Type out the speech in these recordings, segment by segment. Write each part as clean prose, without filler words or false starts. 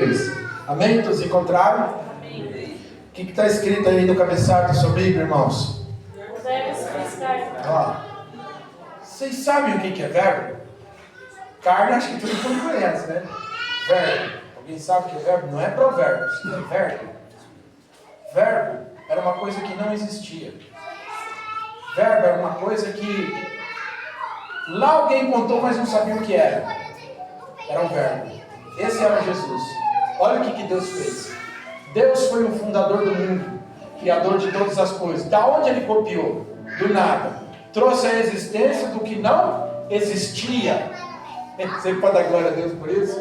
incríveis. Amém? Todos encontraram? Amém. O que está escrito aí no cabeçalho do seu livro, irmãos? Ó, vocês sabem o que é verbo? Carne, acho que todo mundo conhece, né? Verbo. Alguém sabe o que é verbo? Não é provérbios, é verbo. Verbo era uma coisa que não existia. Verbo era uma coisa que lá alguém contou, mas não sabia o que era. Era um verbo. Esse era Jesus. Olha o que Deus fez. Deus foi o fundador do mundo, criador de todas as coisas. Da onde ele copiou? Do nada. Trouxe a existência do que não existia. Você pode dar glória a Deus por isso?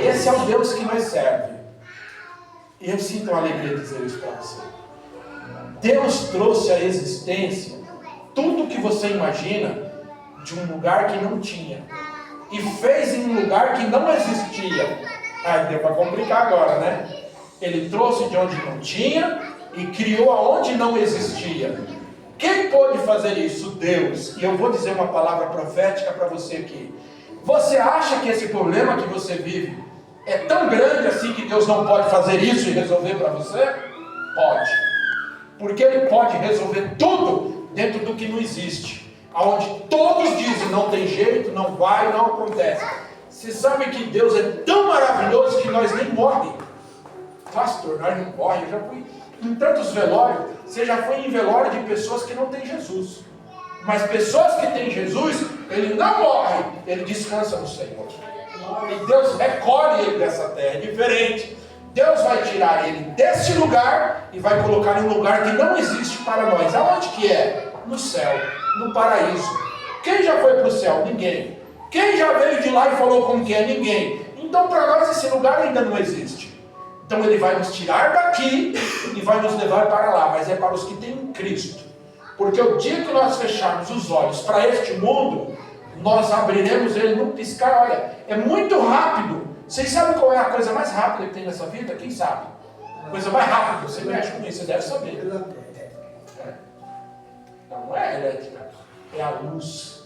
Esse é o Deus que nós servemos. E eu sinto uma alegria de dizer isso para você. Deus trouxe à existência tudo que você imagina de um lugar que não tinha. E fez em um lugar que não existia. Deu para complicar agora, né? Ele trouxe de onde não tinha e criou aonde não existia. Quem pôde fazer isso? Deus. E eu vou dizer uma palavra profética para você aqui. Você acha que esse problema que você vive é tão grande assim que Deus não pode fazer isso e resolver para você? Pode. Porque Ele pode resolver tudo dentro do que não existe. Onde todos dizem não tem jeito, não vai, não acontece. Você sabe que Deus é tão maravilhoso que nós nem morremos. Pastor, nós não morremos. Eu já fui em tantos velórios. Você já foi em velório de pessoas que não têm Jesus. Mas pessoas que têm Jesus, ele não morre, ele descansa no Senhor. E Deus recolhe ele dessa terra, é diferente. Deus vai tirar ele desse lugar e vai colocar em um lugar que não existe para nós. Aonde que é? No céu, no paraíso. Quem já foi para o céu? Ninguém. Quem já veio de lá e falou como que é? Ninguém. Então para nós esse lugar ainda não existe. Então ele vai nos tirar daqui e vai nos levar para lá, mas é para os que têm Cristo. Porque o dia que nós fecharmos os olhos para este mundo, nós abriremos ele num piscar. Olha, é muito rápido. Vocês sabem qual é a coisa mais rápida que tem nessa vida? Quem sabe? A coisa mais rápida, você mexe com isso, você deve saber. Não é elétrica, é a luz.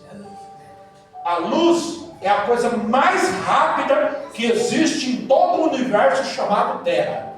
A luz é a coisa mais rápida que existe em todo o universo chamado Terra.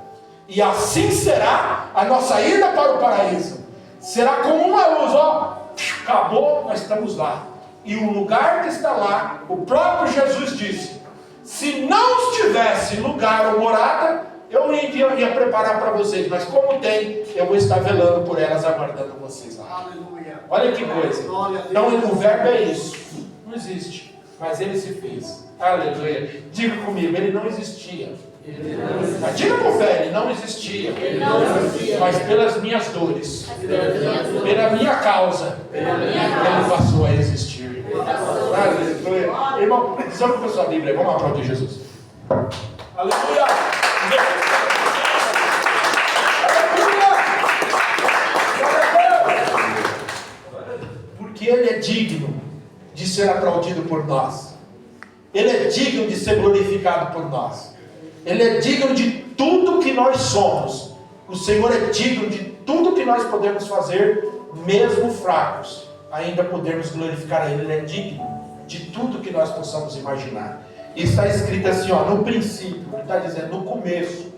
E assim será a nossa ida para o paraíso. Será como uma luz, ó, acabou, nós estamos lá. E o lugar que está lá, o próprio Jesus disse, se não tivesse lugar ou morada, eu ia preparar para vocês, mas como tem, eu vou estar velando por elas, aguardando vocês lá. Aleluia. Olha que coisa. Então o verbo é isso, não existe, mas ele se fez. Aleluia. Diga comigo, ele não existia. Mas diga com fé, ele não existia. Mas pelas minhas dores, pela minha causa, ele passou a existir. Aleluia. Irmão, desculpa com a sua Bíblia, vamos aplaudir Jesus. Aleluia. Porque ele é digno de ser aplaudido por nós. Ele é digno de ser glorificado por nós. Ele é digno de tudo que nós somos. O Senhor é digno de tudo que nós podemos fazer, mesmo fracos. Ainda podemos glorificar a Ele. Ele é digno de tudo que nós possamos imaginar. E está escrito assim, ó, no princípio, ele está dizendo no começo,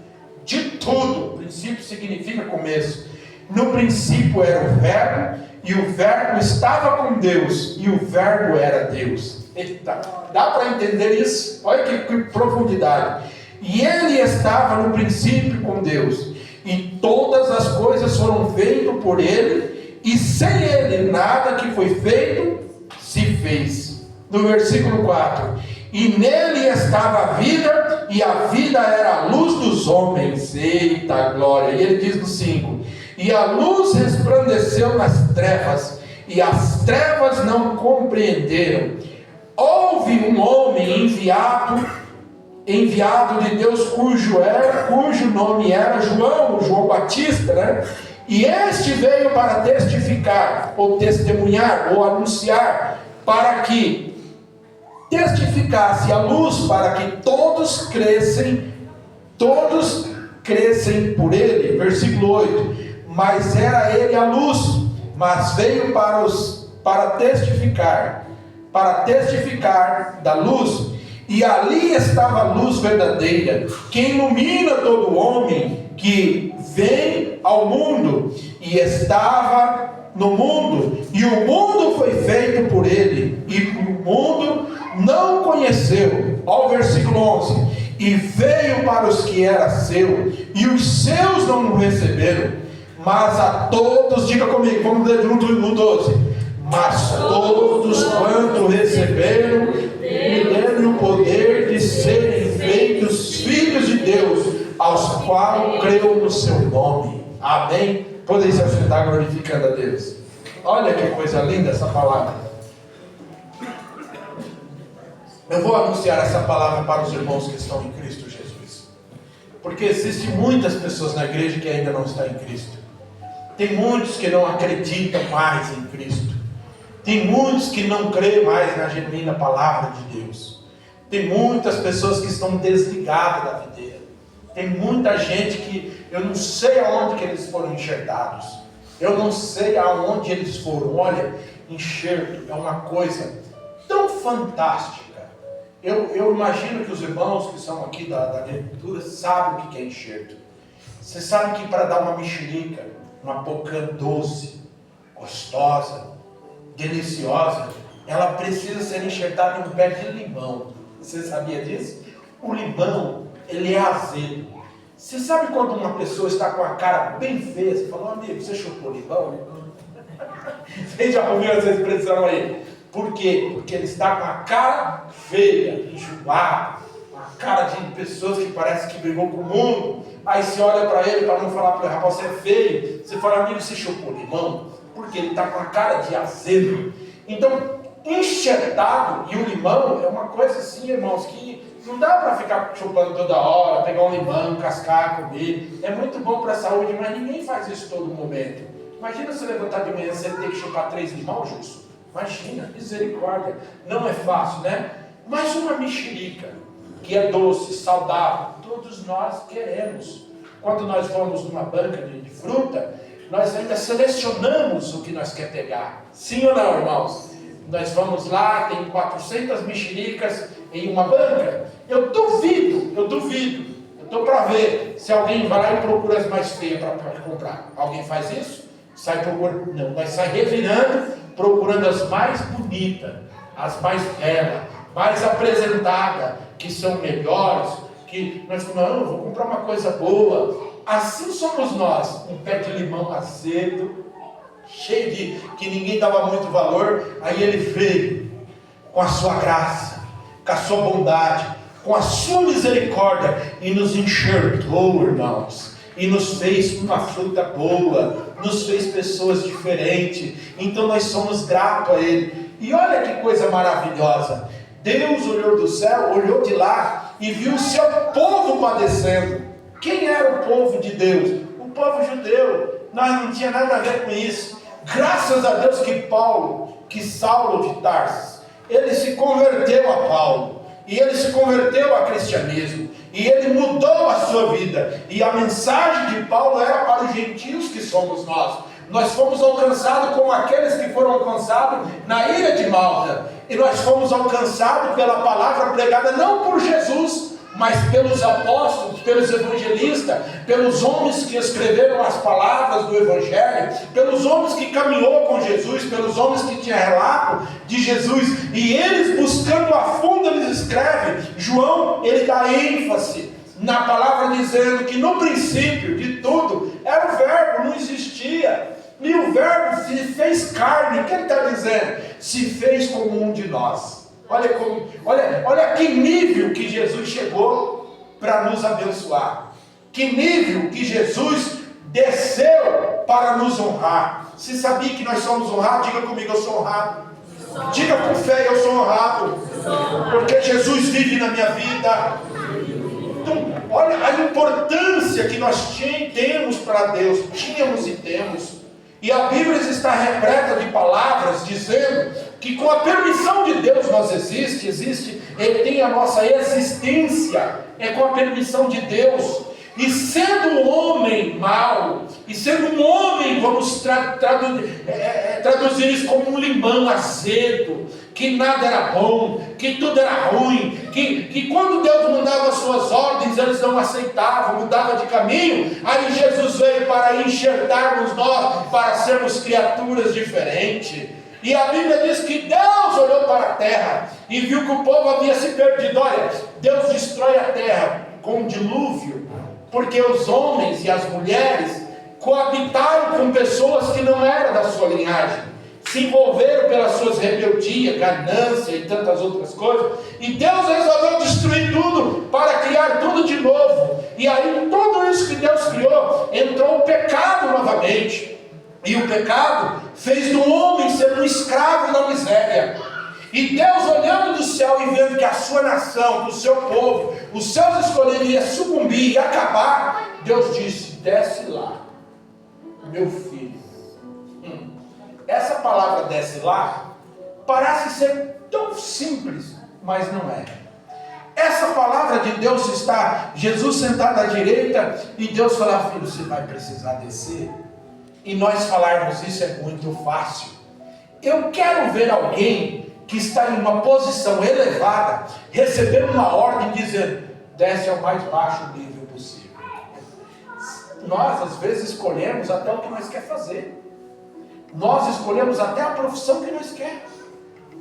de tudo. Princípio significa começo. No princípio era o verbo, e o verbo estava com Deus, e o verbo era Deus. Eita, dá para entender isso? Olha que profundidade. E ele estava no princípio com Deus, e todas as coisas foram feitas por ele, e sem ele nada que foi feito se fez. No versículo 4, e nele estava a vida, e a vida era a luz dos homens. Eita glória! E ele diz no 5, e a luz resplandeceu nas trevas, e as trevas não compreenderam. Houve um homem enviado de Deus, cujo nome era João Batista, né? E este veio para testificar, ou testemunhar, ou anunciar, para que testificasse a luz, para que todos crescem por ele. Versículo 8, mas era ele a luz, mas veio para testificar da luz, E ali estava a luz verdadeira, que ilumina todo homem que vem ao mundo, e estava no mundo, e o mundo foi feito por ele, e o mundo não conheceu. Olha o versículo 11: e veio para os que era seu, e os seus não o receberam, mas a todos, diga comigo, vamos ler junto no 12: mas todos quanto receberam, lhe deram o poder de serem feitos filhos de Deus, aos quais creu no seu nome. Amém? Podem se assentar glorificando a Deus. Olha que coisa linda essa palavra. Eu vou anunciar essa palavra para os irmãos que estão em Cristo Jesus, porque existem muitas pessoas na igreja que ainda não estão em Cristo. Tem muitos que não acreditam mais em Cristo. Tem muitos que não creem mais na genuína palavra de Deus. Tem muitas pessoas que estão desligadas da videira. Tem muita gente que eu não sei aonde que eles foram enxertados. Eu não sei aonde eles foram. Olha, enxerto é uma coisa tão fantástica. Eu imagino que os irmãos que são aqui da agricultura sabem o que é enxerto. Você sabe que para dar uma mexerica, uma pocã doce, gostosa, deliciosa, ela precisa ser enxertada em um pé de limão. Você sabia disso? O limão, ele é azedo. Você sabe quando uma pessoa está com a cara bem feia, você fala: amigo, você chupou limão? Você já ouviu essa expressão aí? Por quê? Porque ele está com a cara feia, enjoada, uma cara de pessoas que parece que brigou com o mundo. Aí você olha para ele, para não falar para ele: rapaz, você é feio. Você fala: amigo, você chupou limão? Porque ele está com a cara de azedo. Então, enxertado, e o limão é uma coisa assim, irmãos, que não dá para ficar chupando toda hora, pegar um limão, cascar, comer. É muito bom para a saúde, mas ninguém faz isso todo momento. Imagina você levantar de manhã, você ter que chupar 3 limões, Justo? Imagina, misericórdia. Não é fácil, né? Mas uma mexerica, que é doce, saudável, todos nós queremos. Quando nós vamos numa banca de fruta, nós ainda selecionamos o que nós quer pegar. Sim ou não, irmãos? Nós vamos lá, tem 400 mexericas em uma banca. Eu duvido, eu estou para ver se alguém vai lá e procura as mais feias para comprar. Alguém faz isso? Sai procurando? Não, nós sai revirando, procurando as mais bonitas, as mais belas, mais apresentadas, que são melhores, que nós falamos: não, eu vou comprar uma coisa boa. Assim somos nós, um pé de limão azedo, cheio de, que ninguém dava muito valor. Aí ele veio com a sua graça, com a sua bondade, com a sua misericórdia, e nos enxertou, irmãos, e nos fez uma fruta boa, nos fez pessoas diferentes. Então nós somos gratos a Ele. E olha que coisa maravilhosa, Deus olhou do céu, olhou de lá e viu o seu povo padecendo. Quem era o povo de Deus? O povo judeu. Nós não tinha nada a ver com isso. Graças a Deus que Saulo de Tarso, ele se converteu a Paulo, e ele se converteu ao cristianismo, e ele mudou a sua vida. E a mensagem de Paulo era para os gentios, que somos nós. Nós fomos alcançados como aqueles que foram alcançados na ilha de Malta, e nós fomos alcançados pela palavra pregada não por Jesus, mas pelos apóstolos, pelos evangelistas, pelos homens que escreveram as palavras do Evangelho, pelos homens que caminhou com Jesus, pelos homens que tinham relato de Jesus, e eles buscando a fundo, eles escrevem. João, ele dá ênfase na palavra, dizendo que no princípio de tudo era o verbo, não existia, e o verbo se fez carne. O que ele está dizendo? Se fez como um de nós. Olha que nível que Jesus chegou para nos abençoar. Que nível que Jesus desceu para nos honrar. Se sabia que nós somos honrados? Diga comigo: eu sou honrado. Diga com fé: eu sou honrado. Porque Jesus vive na minha vida. Então, olha a importância que nós temos para Deus. Tínhamos e temos. E a Bíblia está repleta de palavras dizendo que com a permissão de Deus nós existe, Ele tem a nossa existência, é com a permissão de Deus. E sendo um homem mau, e sendo um homem, vamos traduzir isso como um limão azedo, que nada era bom, que tudo era ruim, que quando Deus mandava as suas ordens, eles não aceitavam, mudavam de caminho. Aí Jesus veio para enxertarmos nós, para sermos criaturas diferentes. E a Bíblia diz que Deus olhou para a terra e viu que o povo havia se perdido. Olha, Deus destrói a terra com um dilúvio, porque os homens e as mulheres coabitaram com pessoas que não eram da sua linhagem, se envolveram pelas suas rebeldias, ganância e tantas outras coisas, e Deus resolveu destruir tudo para criar tudo de novo. E aí tudo isso que Deus criou, entrou o pecado novamente. E o pecado fez do homem ser um escravo da miséria. E Deus, olhando do céu e vendo que a sua nação, que o seu povo, os seus escolhidos iam sucumbir e acabar, Deus disse: desce lá, meu filho. Essa palavra desce lá parece ser tão simples, mas não é. Essa palavra de Deus está Jesus sentado à direita e Deus fala: filho, você vai precisar descer. E nós falarmos isso é muito fácil. Eu quero ver alguém que está em uma posição elevada, recebendo uma ordem dizendo: desce ao mais baixo nível possível. Nós às vezes escolhemos até o que nós quer fazer. Nós escolhemos até a profissão que nós quer.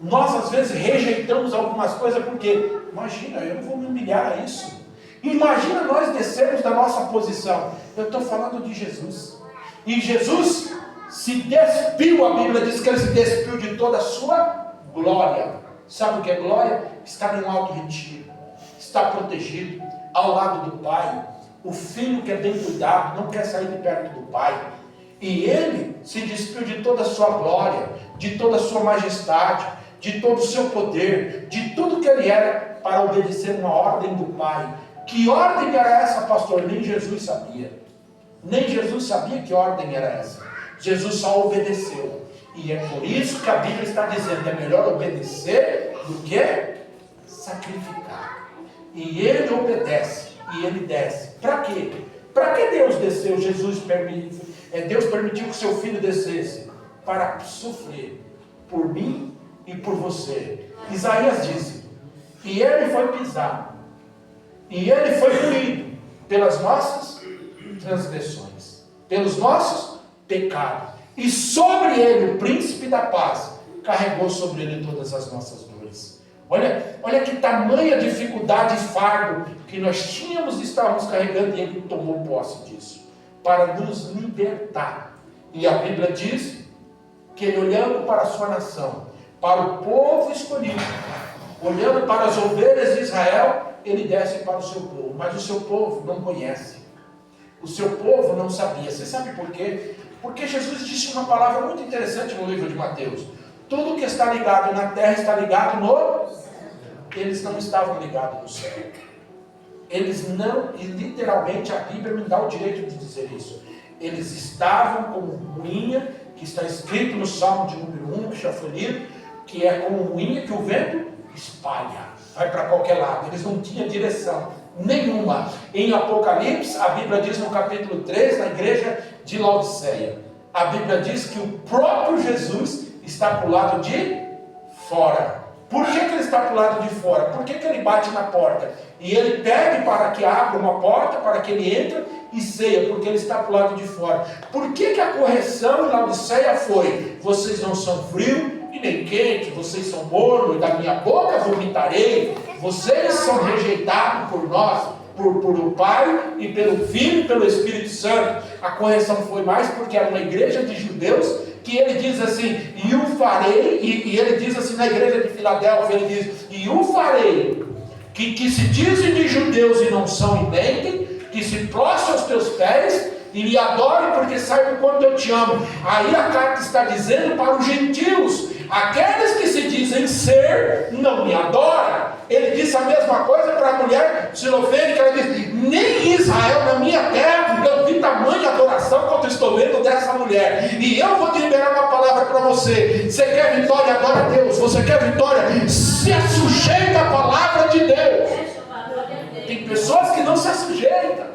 Nós às vezes rejeitamos algumas coisas porque, imagina, eu não vou me humilhar a isso. Imagina nós descermos da nossa posição. Eu estou falando de Jesus. E Jesus se despiu, a Bíblia diz que ele se despiu de toda a sua glória. Sabe o que é glória? Estar em um alto retiro, estar protegido, ao lado do Pai. O filho que é bem cuidado, não quer sair de perto do Pai. E ele se despiu de toda a sua glória, de toda a sua majestade, de todo o seu poder, de tudo que ele era, para obedecer uma ordem do Pai. Que ordem era essa, pastor? Nem Jesus sabia. Nem Jesus sabia que ordem era essa. Jesus só obedeceu. E é por isso que a Bíblia está dizendo: é melhor obedecer do que sacrificar. E ele obedece, e ele desce. Para quê? Para que Deus desceu? Deus permitiu que seu filho descesse para sofrer por mim e por você. Isaías disse: e ele foi pisado, e ele foi ferido pelas nossas transgressões, pelos nossos pecados, e sobre ele o príncipe da paz carregou sobre ele todas as nossas dores. Olha que tamanha dificuldade e fardo que nós tínhamos e estávamos carregando, e ele tomou posse disso para nos libertar. E a Bíblia diz que ele, olhando para a sua nação, para o povo escolhido, olhando para as ovelhas de Israel, ele desce para o seu povo, mas o seu povo não conhece. O seu povo não sabia. Você sabe por quê? Porque Jesus disse uma palavra muito interessante no livro de Mateus: tudo que está ligado na terra está ligado no... Eles não estavam ligados no céu. Eles não, e literalmente a Bíblia me dá o direito de dizer isso. Eles estavam como moinha, que está escrito no Salmo de número 1, que já foi lido, que é como moinha que o vento espalha, vai para qualquer lado. Eles não tinham direção nenhuma. Em Apocalipse, a Bíblia diz no capítulo 3, na igreja de Laodiceia, a Bíblia diz que o próprio Jesus está para o lado de fora. Por que ele está para o lado de fora? Por que ele bate na porta? E ele pede para que abra uma porta, para que ele entre e ceia, porque ele está para o lado de fora. Por que a correção em Laodiceia foi: vocês não são frio e nem quente, vocês são morno, e da minha boca vomitarei, vocês são rejeitados por nós, por o Pai e pelo Filho e pelo Espírito Santo. A correção foi mais porque era uma igreja de judeus, que ele diz assim: e o farei, e ele diz assim na igreja de Filadélfia, ele diz: e o farei, que se dizem de judeus e não são e mentem, que se prostre aos teus pés e me adore, porque saibam quanto eu te amo. Aí a carta está dizendo para os gentios: aqueles que se dizem ser, não me adoram. Ele disse a mesma coisa para a mulher silofênica. Ela disse: nem Israel na minha terra eu vi tamanha adoração quanto estou vendo dessa mulher. E eu vou te liberar uma palavra para você. Você quer vitória? Adora a Deus. Você quer vitória? Se sujeita à palavra de Deus. Tem pessoas que não se sujeitam.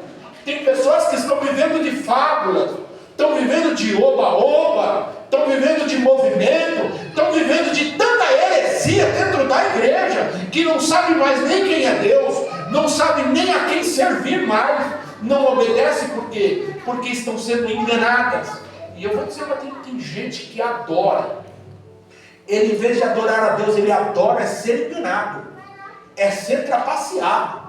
Tem pessoas que estão vivendo de fábulas, estão vivendo de oba-oba, estão vivendo de movimento, estão vivendo de tanta heresia heresia dentro da igreja, que não sabe mais nem quem é Deus, não sabe nem a quem servir mais, não obedece por quê? Porque estão sendo enganadas. E eu vou dizer, mas tem gente que adora. Ele, em vez de adorar a Deus, ele adora ser enganado, é ser trapaceado,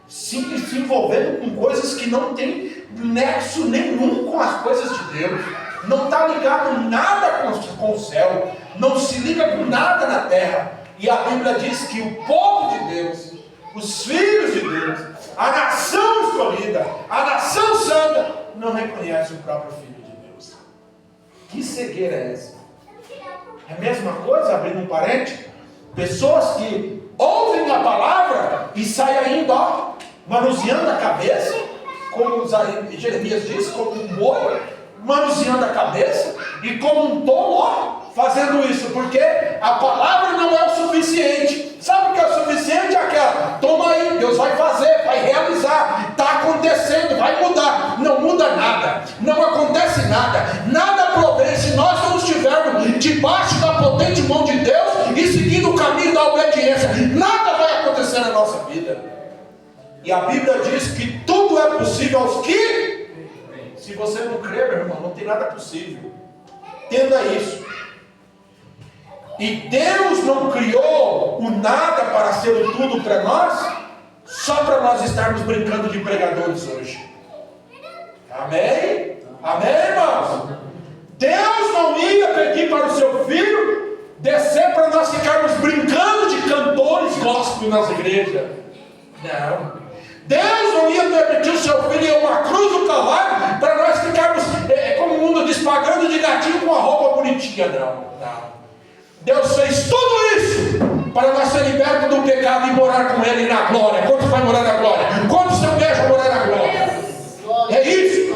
se envolvendo com coisas que não tem nexo nenhum com as coisas de Deus, não está ligado nada com o céu, não se liga com nada na terra. E a Bíblia diz que o povo de Deus, os filhos de Deus, a nação escolhida, a nação santa, não reconhece o próprio Filho de Deus. Que cegueira é essa? É a mesma coisa, abrindo um parente, pessoas que ouvem a palavra e saem ainda, manuseando a cabeça, como Jeremias diz, como um boi, manuseando a cabeça, e como um tolo, fazendo isso, porque a palavra não é o suficiente. Sabe o que é o suficiente? É aquela, toma aí, Deus vai fazer, vai realizar, está acontecendo, vai mudar. Não muda nada, não acontece nada, nada provém se nós não estivermos debaixo da potente mão de Deus e seguindo o caminho da obediência. Nada vai acontecer na nossa vida. E a Bíblia diz que tudo é possível aos que... Se você não crê, meu irmão, não tem nada possível. Entenda isso. E Deus não criou o nada para ser o tudo para nós, só para nós estarmos brincando de pregadores hoje. Amém? Amém, irmãos? Deus não ia pedir para o seu filho descer para nós ficarmos brincando de cantores gospel nas igrejas. Não. Deus não ia permitir o seu filho ir a uma cruz do Calvário para nós ficarmos, como o mundo diz, pagando de gatinho com uma roupa bonitinha. Não. Deus fez tudo isso para nós ser libertos do pecado e morar com Ele na glória. Quantos vai morar na glória? Quantos não deixam morar na glória? É isso.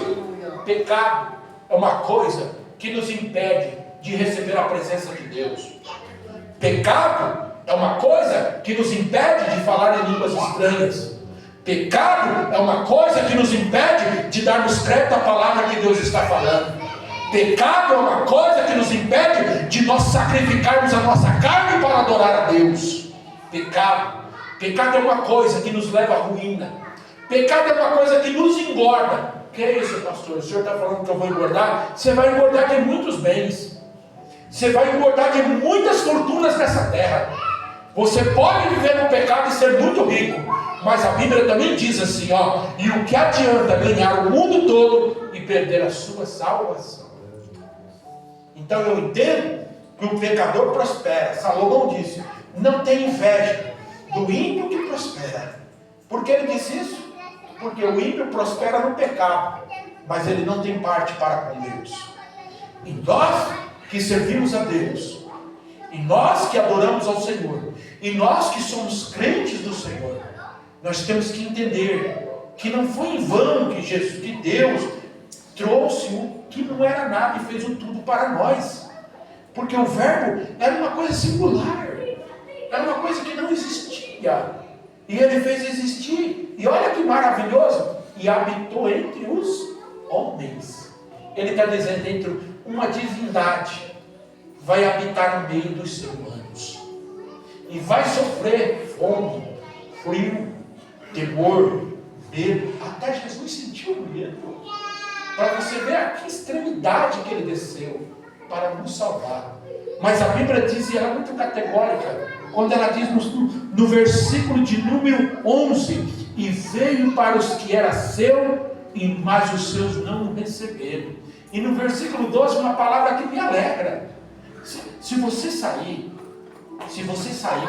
Pecado é uma coisa que nos impede de receber a presença de Deus. Pecado é uma coisa que nos impede de falar em línguas estranhas. Pecado é uma coisa que nos impede de darmos crédito à palavra que Deus está falando. Pecado é uma coisa que nos impede de nós sacrificarmos a nossa carne para adorar a Deus. Pecado é uma coisa que nos leva à ruína. Pecado é uma coisa que nos engorda. Que é isso, pastor? O senhor está falando que eu vou engordar? Você vai engordar de muitos bens. Você vai engordar de muitas fortunas nessa terra. Você pode viver no pecado e ser muito rico, mas a Bíblia também diz assim, e o que adianta ganhar o mundo todo e perder a sua salvação? Então eu entendo que o pecador prospera. Salomão disse, não tem inveja do ímpio que prospera. Por que ele disse isso? Porque o ímpio prospera no pecado, mas ele não tem parte para com Deus. E nós que servimos a Deus, e nós que adoramos ao Senhor, e nós que somos crentes do Senhor, nós temos que entender que não foi em vão que Deus trouxe o que não era nada e fez o tudo para nós. Porque o verbo era uma coisa singular, era uma coisa que não existia, e Ele fez existir. E olha que maravilhoso, e habitou entre os homens. Ele está dizendo, entre uma divindade vai habitar no meio dos seres humanos, e vai sofrer fome, frio, temor, medo. Até Jesus sentiu medo, para você ver a que extremidade que Ele desceu para nos salvar. Mas a Bíblia diz, e ela é muito categórica, quando ela diz no versículo de número 11, e veio para os que era seu, mas os seus não o receberam. E no versículo 12, uma palavra que me alegra. Se você sair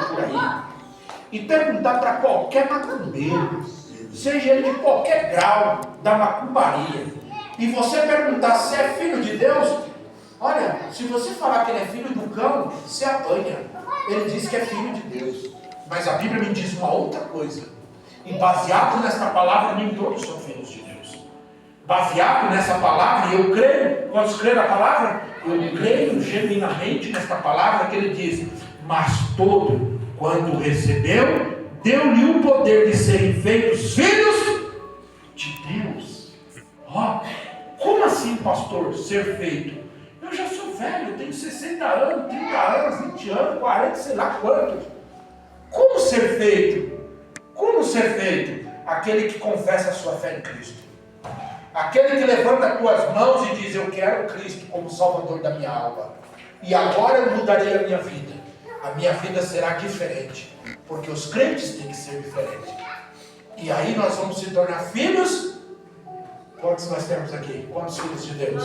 por aí e perguntar para qualquer macumbeiro, seja ele de qualquer grau da macumbaria, e você perguntar se é filho de Deus, olha, se você falar que ele é filho do cão, se apanha. Ele diz que é filho de Deus. Mas a Bíblia me diz uma outra coisa, e baseado nessa palavra, nem todos são filhos de Deus. Baseado nessa palavra, e eu creio, quando creio na palavra, eu creio genuinamente nesta palavra que ele diz, mas todo, quando recebeu, deu-lhe o poder de serem feitos filhos de Deus. Como assim, pastor, ser feito? Eu já sou velho, eu tenho de 60 anos, 30 anos, 20 anos, 40, sei lá quantos. Como ser feito? Como ser feito? Aquele que confessa a sua fé em Cristo. Aquele que levanta as tuas mãos e diz: eu quero Cristo como Salvador da minha alma. E agora eu mudarei a minha vida. A minha vida será diferente. Porque os crentes têm que ser diferentes. E aí nós vamos se tornar filhos. Quantos nós temos aqui? Quantos filhos de Deus?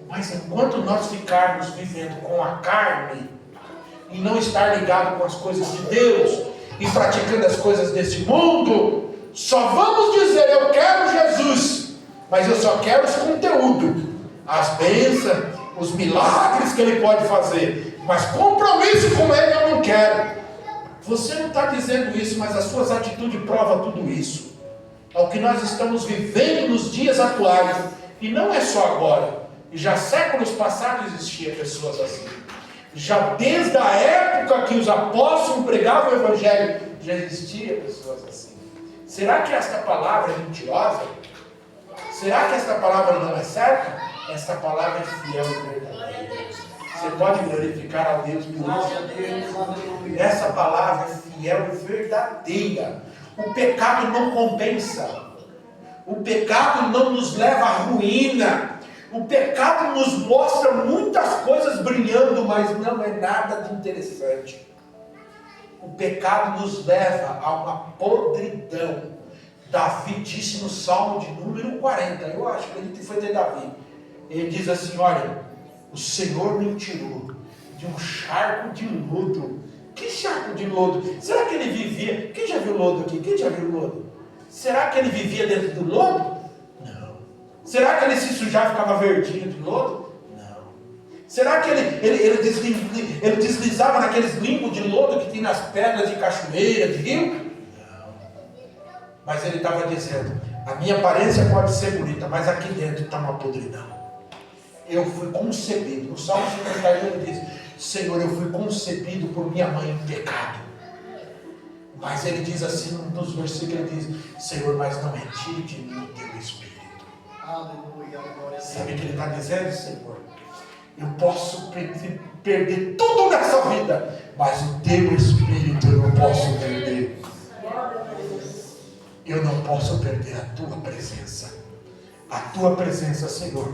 Mas enquanto nós ficarmos vivendo com a carne e não estar ligado com as coisas de Deus e praticando as coisas desse mundo, só vamos dizer: eu quero Jesus, mas eu só quero os conteúdos, as bênçãos, os milagres que Ele pode fazer, mas compromisso com Ele eu não quero. Você não está dizendo isso, mas as suas atitudes provam tudo isso. É o que nós estamos vivendo nos dias atuais, e não é só agora. E já séculos passados existiam pessoas assim. Já desde a época que os apóstolos pregavam o Evangelho, já existiam pessoas assim. Será que esta palavra é mentirosa? Será que esta palavra não é certa? Esta palavra é fiel e verdadeira. Você pode glorificar a Deus por isso. Essa palavra é fiel e verdadeira. O pecado não compensa. O pecado não nos leva à ruína. O pecado nos mostra muitas coisas brilhando, mas não é nada de interessante. O pecado nos leva a uma podridão. Davi disse no Salmo de número 40, eu acho que ele foi de Davi. Ele diz assim: olha, o Senhor me tirou de um charco de lodo. Que charco de lodo? Será que ele vivia? Quem já viu lodo aqui? Quem já viu lodo? Será que ele vivia dentro do lodo? Não. Será que ele se sujava e ficava verdinho de lodo? Não. Será que ele deslizava naqueles limbos de lodo que tem nas pedras de cachoeira, de rio? Não. Mas ele estava dizendo: a minha aparência pode ser bonita, mas aqui dentro está uma podridão. Eu fui concebido. No Salmo 51 ele diz: Senhor, eu fui concebido por minha mãe em pecado. Mas ele diz assim, nos versículos, ele diz: Senhor, mas não retire de mim o teu Espírito. Aleluia, glória. Sabe o que ele está dizendo, Senhor? Eu posso perder tudo nessa vida, mas o teu Espírito eu não posso perder. Eu não posso perder a tua presença. A tua presença, Senhor,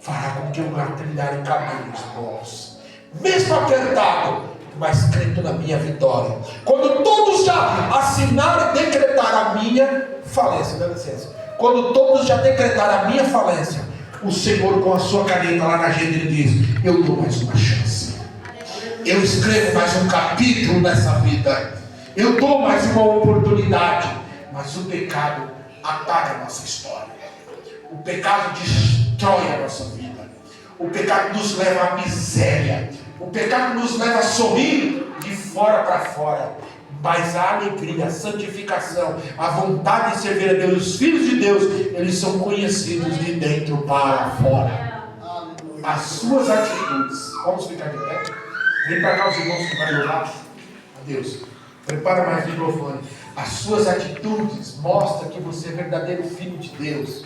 fará com que eu vá trilhar em caminhos bons, mesmo apertado, mas crendo na minha vitória. Quando todos já assinarem e decretar a minha falência, dá licença. Quando todos já decretaram a minha falência, o Senhor com a sua caneta lá na agenda, ele diz: eu dou mais uma chance. Eu escrevo mais um capítulo nessa vida. Eu dou mais uma oportunidade. Mas o pecado apaga a nossa história. O pecado destrói a nossa vida. O pecado nos leva à miséria. O pecado nos leva a sorrir de fora para fora. Mas a alegria, a santificação, a vontade de servir a Deus, os filhos de Deus, eles são conhecidos de dentro para fora. As suas atitudes. Vamos ficar de pé? Vem para cá os irmãos que vão louvar a Deus. Prepara mais o microfone. As suas atitudes mostram que você é verdadeiro filho de Deus.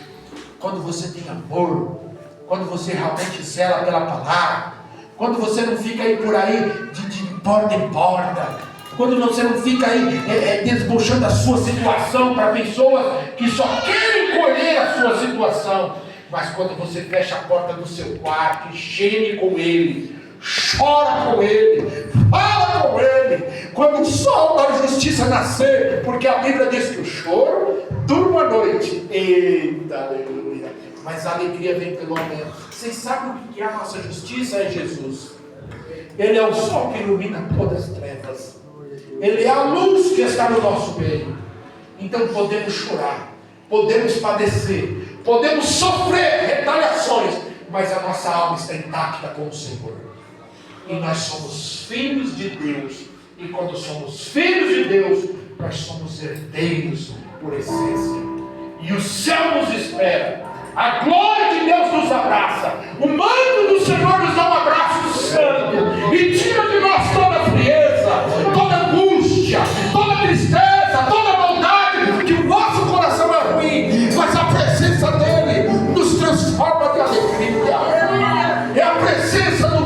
Quando você tem amor, quando você realmente zela pela palavra, quando você não fica aí por aí de porta em porta, quando você não fica aí desbochando a sua situação para pessoas que só querem colher a sua situação, mas quando você fecha a porta do seu quarto e geme com ele, chora com ele, fala com ele, quando o sol da justiça nascer, porque a Bíblia diz que o choro dura a noite. Eita, aleluia. Mas a alegria vem pelo aumento. Vocês sabem o que é a nossa justiça? É Jesus. Ele é o sol que ilumina todas as trevas. Ele é a luz que está no nosso meio. Então podemos chorar, podemos padecer, podemos sofrer retaliações, mas a nossa alma está intacta com o Senhor. E nós somos filhos de Deus. E quando somos filhos de Deus, nós somos herdeiros por essência. E o céu nos espera. A glória de Deus nos abraça. O manto do Senhor nos dá um abraço santo. E tira de nós toda frieza, toda angústia, toda tristeza, toda maldade. Que o nosso coração é ruim, mas a presença dEle nos transforma de alegria. É a presença do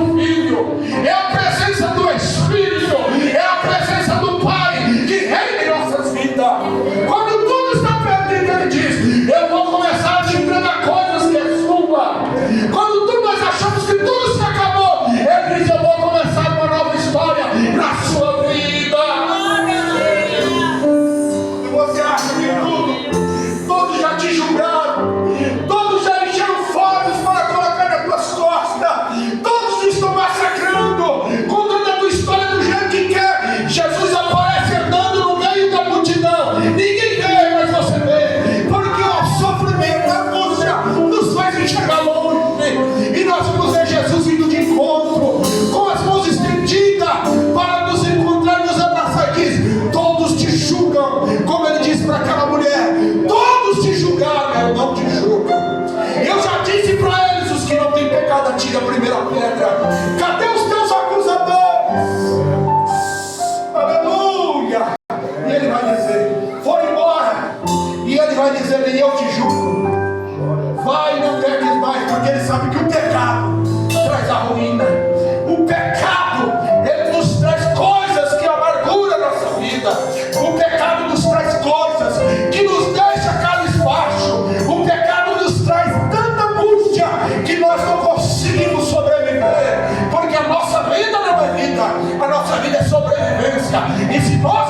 junto. Vai, não peques mais, porque ele sabe que o pecado traz a ruína. O pecado, ele nos traz coisas que amarguram a nossa vida. O pecado nos traz coisas que nos deixa cabisbaixo. O pecado nos traz tanta angústia que nós não conseguimos sobreviver, porque a nossa vida não é vida, a nossa vida é sobrevivência. E se nós